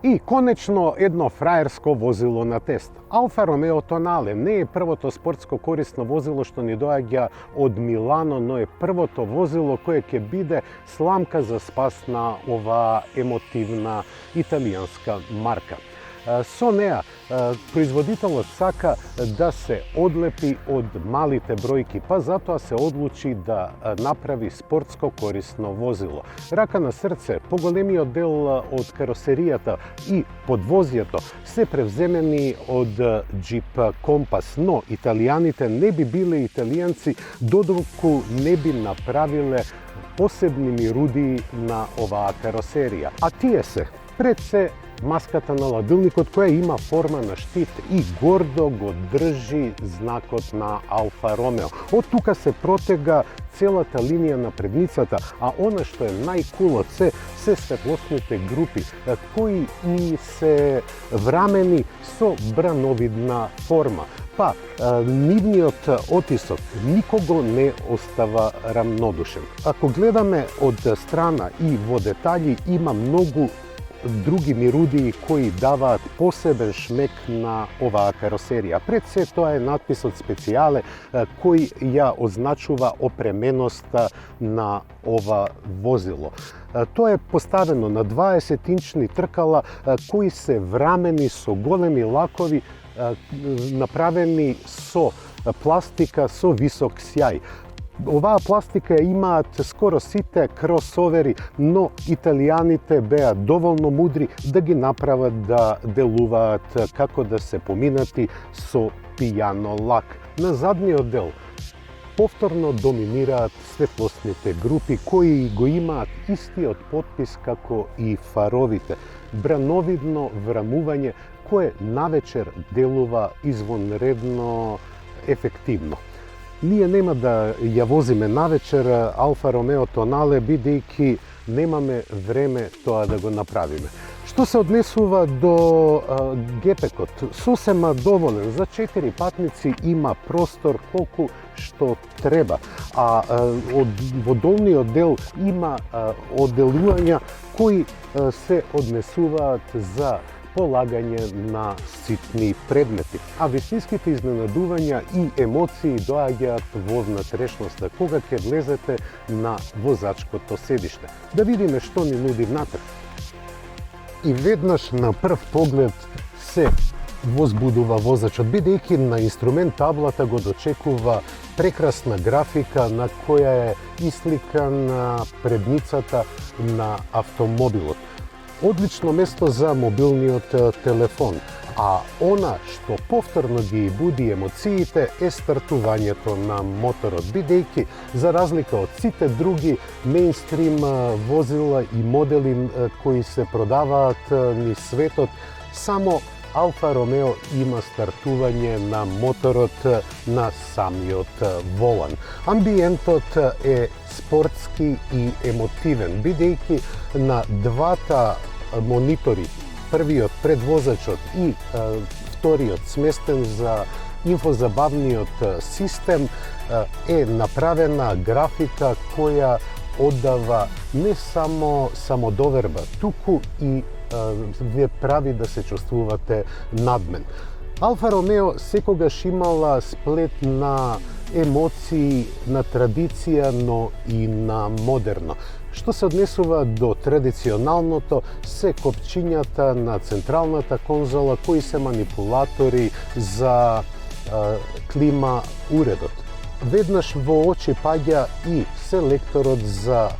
И конечно едно фраерско возило на тест. Алфа Ромео Tonale не е првото спортско корисно возило што ни доаѓа од Милано, но е првото возило кое ќе биде сламка за спас на оваа емотивна италијанска марка. Со неа, производителот сака да се одлепи од малите бројки, па затоа се одлучи да направи спортско корисно возило. Рака на срце, поголемиот дел од каросеријата и подвозјето се превземени од Jeep Compass, но италијаните не би биле италијанци додолку не би направиле посебни мирудии на оваа каросерија. А тие се, пред се, маската на ладилникот која има форма на штит и гордо го држи знакот на Алфа Ромео. Од тука се протега целата линија на предницата, а она што е најкулот се светлосните групи кои и се врамени со брановидна форма. Па, нивниот отисок никого не остава рамнодушен. Ако гледаме од страна и во детали, има многу други мирудии кои даваат посебен шмек на оваа каросерија. Пред се тоа е надписот специјале кој ја означува опременоста на ова возило. Тоа е поставено на 20-инчни тркала кои се врамени со големи лакови, направени со пластика со висок сјај. Оваа пластика имаат скоро сите кросовери, но италијаните беа доволно мудри да ги направат да делуваат како да се поминати со пијано лак. На задниот дел повторно доминираат светлосните групи кои го имаат истиот потпис како и фаровите. Брановидно врамување кое навечер делува извонредно ефективно. Ние нема да ја возиме навечер Алфа Ромео Tonale, бидејќи немаме време тоа да го направиме. Што се однесува до гепекот, сосема доволен. За 4 патници има простор колку што треба, а во долниот дел има одделувања кои се однесуваат за полагање на ситни предмети. А вистинските изненадувања и емоции доаѓаат во внатрешноста кога ќе влезете на возачкото седиште. Да видиме што ни нуди внатре. И веднаш на прв поглед се возбудува возачот, бидејќи на инструмент таблата го дочекува прекрасна графика на која е исликана предницата на автомобилот. Одлично место за мобилниот телефон, а она што повторно ги буди емоциите е стартувањето на моторот, бидејќи за разлика од сите други мејнстрим возила и модели кои се продаваат низ светот, само Алфа Ромео има стартување на моторот на самиот волан. Амбиентот е спортски и емотивен, бидејќи на двата монитори, првиот пред возачот и вториот сместен за инфозабавниот систем, е направена графика која оддава не само самодоверба, туку и вие прави да се чувствувате надмен. Алфа Ромео секогаш имала сплет на емоции, на традиција, но и на модерно. Што се однесува до традиционалното, се копчињата на централната конзола кои се манипулатори за клима уредот. Веднаш во очи паѓа и селекторот за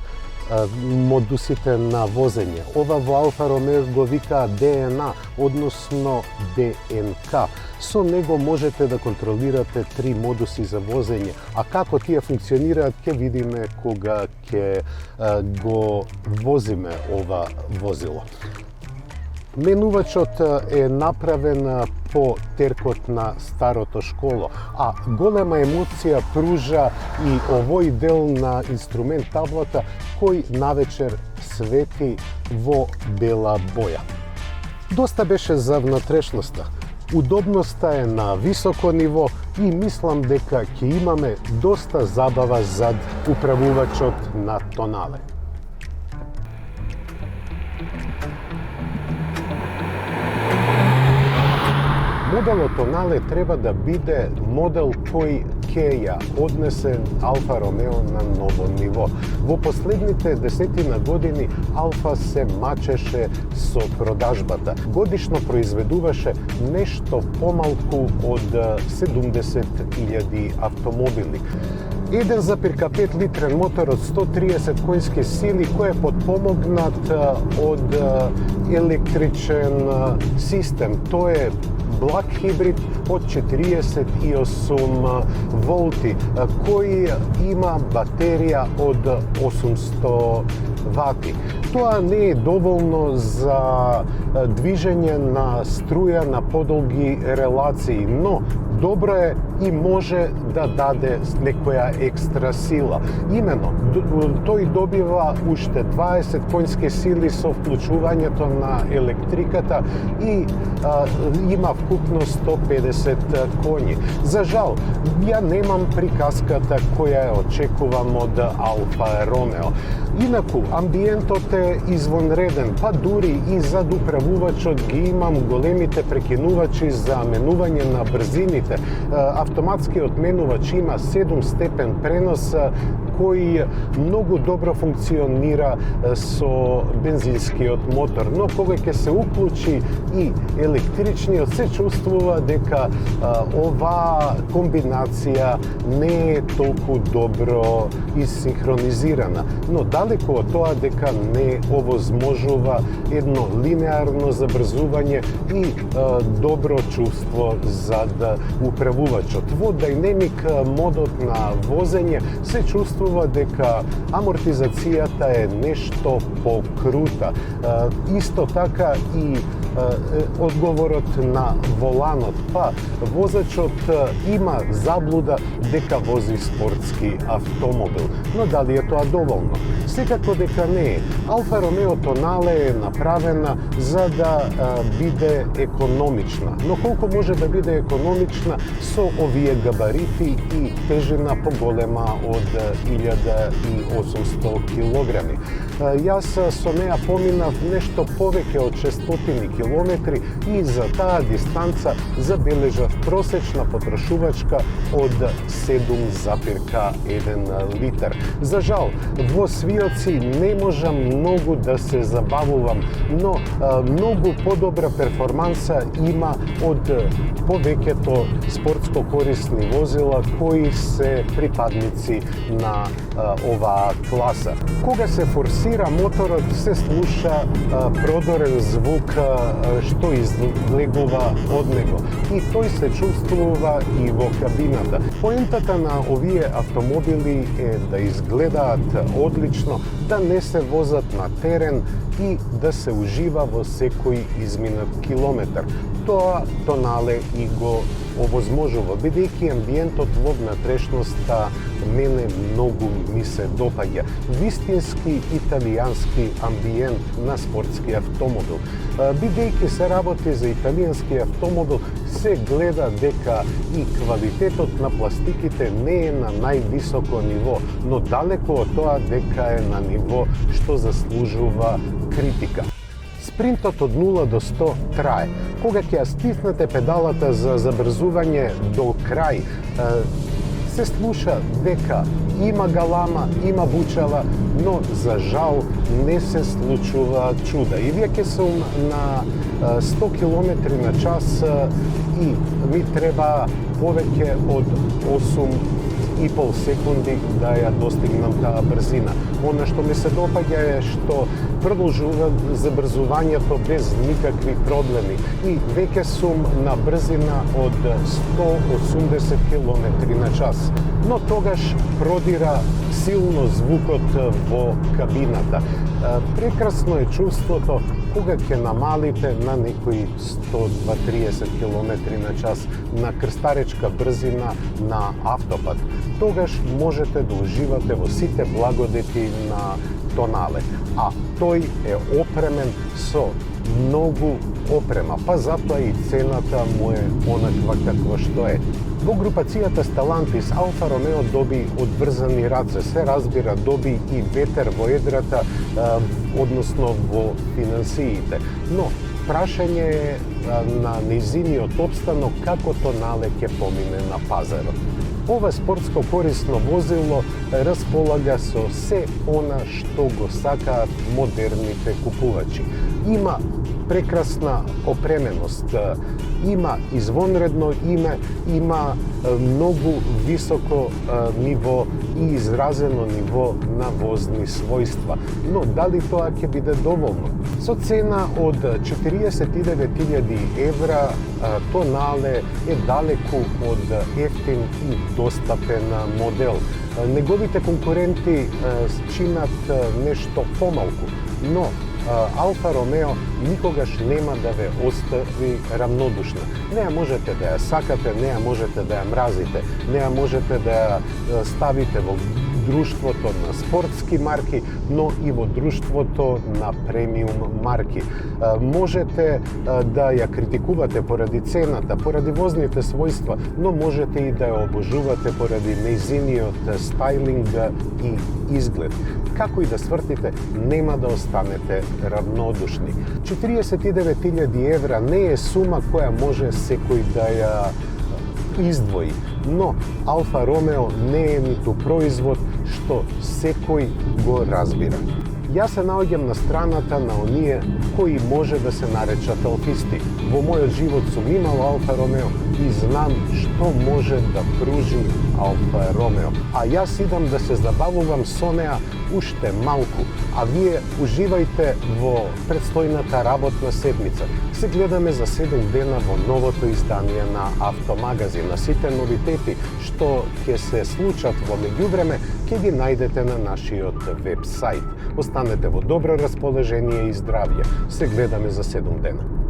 модусите на возење. Ова во Алфа Ромео го викаат DNA, односно ДНК. Со него можете да контролирате 3 модуси за возење, а како тие функционираат ќе видиме кога ќе го возиме ова возило. Менувачот е направен по теркот на старото школо, а голема емоција пружа и овој дел на инструмент таблата кој навечер свети во бела боја. Доста беше за внатрешноста. Удобноста е на високо ниво и мислам дека ќе имаме доста забава зад управувачот на Tonale. Модел Tonale треба да биде модел кој ќе ја однесе Алфа Ромео на ново ниво. Во последните 10 години Алфа се мачеше со продажбата. Годишно произведуваше нешто помалку од 70.000 автомобили. 1,5 литрен мотор од 130 коњски сили кој е подпомогнат од електричен систем. Тоа е благ хибрид од 48 волти, кој има батерија од 800 вати. Тоа не е доволно за движење на струја на подолги релации, но добро е и може да даде некоја екстра сила. Имено, тој добива уште 20 коњски сили со вклучувањето на електриката и има вкупно 150 коњи. За жал, ја немам приказката која ја очекувам од Алфа Ромео. Инаку, амбиентот е извонреден, па дури и зад управувачот ги имам големите прекинувачи за менување на брзините. Автоматскиот менувач има 7 степен пренос, кој многу добро функционира со бензинскиот мотор, но кога ќе се уклучи и електричниот, се чувствува дека оваа комбинација не е толку добро исинхронизирана. Но далеко од тоа дека не овозможува едно линеарно забрзување и добро чувство зад управувачот. Во Dynamic модот на возење се чувствува дека амортизацијата е нешто покрута. Исто така и одговорот на воланот, па возачот има заблуда дека вози спортски автомобил. Но дали е тоа доволно? Секако дека не е. Алфа Ромео Tonale е направена за да биде економична. Но колку може да биде економична со овие габарити и тежина поголема од 1800 килограми? Јас со неа поминав нешто повеќе од 600 километри и за таа дистанца забележав просечна потрошувачка од 7,1 литар. За жал, во свиоци не можам многу да се забавувам, но многу подобра перформанса има од повеќето спортско корисни возила кои се припадници на оваа класа. Кога се форсира моторот, се слуша продорен звук што излегува од него и тој се чувствува и во кабината. Поентата на овие автомобили е да изгледаат одлично, да не се возат на терен и да се ужива во секој изминат километар. Тоа Tonale и го овозможува, бидејќи амбиентот во внатрешноста мене многу ми се допаѓа. Вистински италијански амбиент на спортски автомобил. Бидејќи се работи за италијански автомобил, се гледа дека и квалитетот на пластиките не е на највисоко ниво, но далеко од тоа дека е на ниво што заслужува критика. Спринтот од 0 до 100 трае. Кога ќе ја стиснете педалата за забрзување до крај, се слуша дека има галама, има бучава, но за жал не се случува чуда. И веќе сум на 100 км на час и ми треба повеќе од 8,5 секунди да ја достигнам таа брзина. Она што ми се допаѓа е што продолжува забрзувањето без никакви проблеми и веќе сум на брзина од 180 км на час. Но тогаш продира силно звукот во кабината. Прекрасно е чувството кога ќе намалите на некои 120-30 км на час на крстаречка брзина на автопат. Тогаш можете да уживате во сите благодети на Tonale, а тој е опремен со многу опрема, па затоа и цената му е онаква каква што е. Во групацијата Stellantis Алфа Ромео доби одврзани раце, се разбира доби и ветер во едрата, односно во финансиите. Но Прашање е на нејзиниот обстанок како тонале ќе помине на пазарот. Ова спортско корисно возило располага со се она што го сакаат модерните купувачи. Има прекрасна опременост, има извонредно име, има многу високо ниво и изразено ниво на возни својства. Но дали тоа ќе биде доволно? Со цена од 49.000 евра, тонале е далеку од ефтин и достапен модел. Неговите конкуренти чинат нешто помалку, но Алфа Ромео никогаш нема да ве остави равнодушна. Не ја можете да ја сакате, не ја можете да ја мразите, не ја можете да ја ставите во друштвото на спортски марки, но и во друштвото на премиум марки. Можете да ја критикувате поради цената, поради возните својства, но можете и да ја обожувате поради нејзиниот стајлинг и изглед. Како и да свртите, нема да останете равнодушни. 49.000 евра не е сума која може секој да ја издвои, но Алфа Ромео не е ниту производ што секој го разбира. Јас се наоѓам на страната на оние кои може да се наречат алфисти. Во мојот живот сум имал Алфа Ромео и знам што може да пружи Алфа Ромео. А јас идам да се забавувам со неа уште малку, а вие уживајте во предстојната работна седмица. Се гледаме за 7 дена во новото издание на Автомагазин. На сите новитети што ќе се случат во меѓувреме, ќе ги најдете на нашиот веб-сайт. Останете во добро расположение и здравје. Се гледаме за 7 дена.